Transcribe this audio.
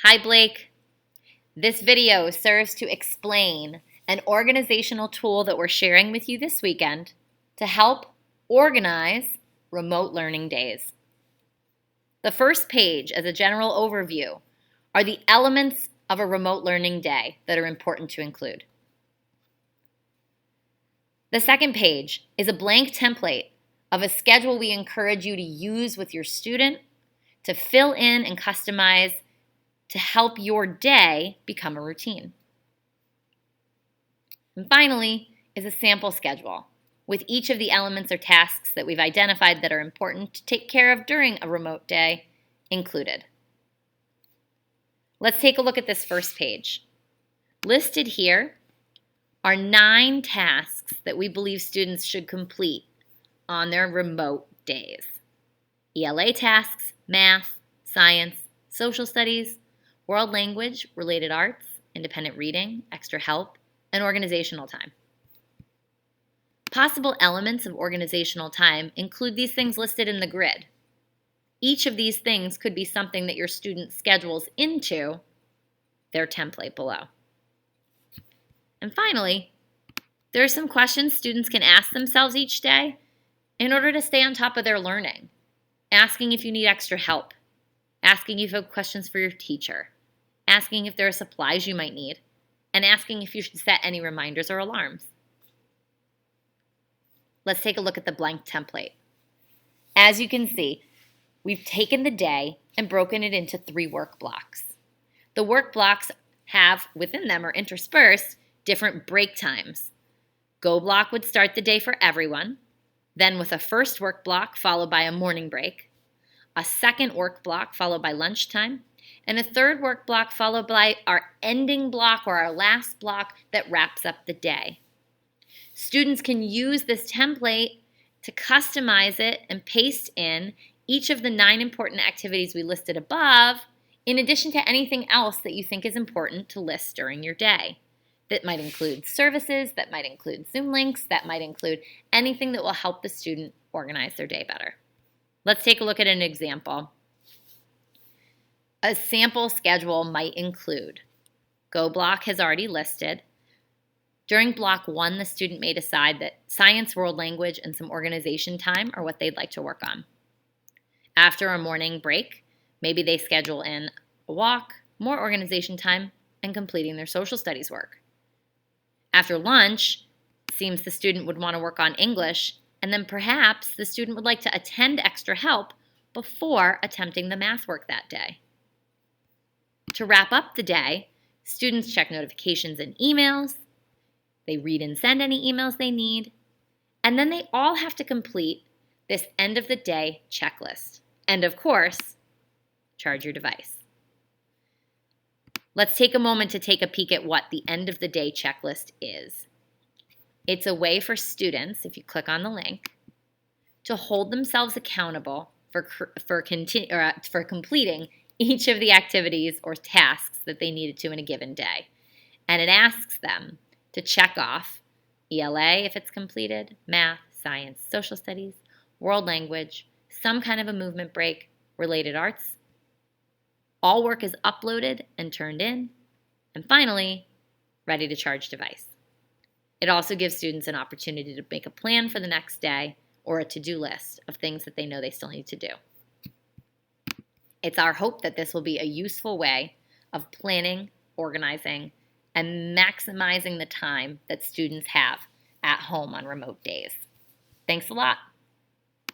Hi, Blake. This video serves to explain an organizational tool that we're sharing with you this weekend to help organize remote learning days. The first page, as a general overview, are the elements of a remote learning day that are important to include. The second page is a blank template of a schedule we encourage you to use with your student to fill in and customize to help your day become a routine. And finally is a sample schedule with each of the elements or tasks that we've identified that are important to take care of during a remote day included. Let's take a look at this first page. Listed here are 9 tasks that we believe students should complete on their remote days. ELA tasks, math, science, social studies, world language, related arts, independent reading, extra help, and organizational time. Possible elements of organizational time include these things listed in the grid. Each of these things could be something that your student schedules into their template below. And finally, there are some questions students can ask themselves each day in order to stay on top of their learning. Asking if you need extra help, asking if you have questions for your teacher, asking if there are supplies you might need, and asking if you should set any reminders or alarms. Let's take a look at the blank template. As you can see, we've taken the day and broken it into 3 work blocks. The work blocks have within them or interspersed different break times. Go block would start the day for everyone, then with a first work block followed by a morning break, a second work block followed by lunchtime, and a third work block followed by our ending block or our last block that wraps up the day. Students can use this template to customize it and paste in each of the 9 important activities we listed above, in addition to anything else that you think is important to list during your day. That might include services, that might include Zoom links, that might include anything that will help the student organize their day better. Let's take a look at an example. A sample schedule might include, Go block has already listed. During block 1, the student may decide that science, world language, and some organization time are what they'd like to work on. After a morning break, maybe they schedule in a walk, more organization time, and completing their social studies work. After lunch, it seems the student would want to work on English, and then perhaps the student would like to attend extra help before attempting the math work that day. To wrap up the day, students check notifications and emails, they read and send any emails they need, and then they all have to complete this end of the day checklist. And of course, charge your device. Let's take a moment to take a peek at what the end of the day checklist is. It's a way for students, if you click on the link, to hold themselves accountable for completing each of the activities or tasks that they needed to in a given day. And it asks them to check off ELA if it's completed, math, science, social studies, world language, some kind of a movement break, related arts. All work is uploaded and turned in. And finally, ready to charge device. It also gives students an opportunity to make a plan for the next day or a to-do list of things that they know they still need to do. It's our hope that this will be a useful way of planning, organizing, and maximizing the time that students have at home on remote days. Thanks a lot.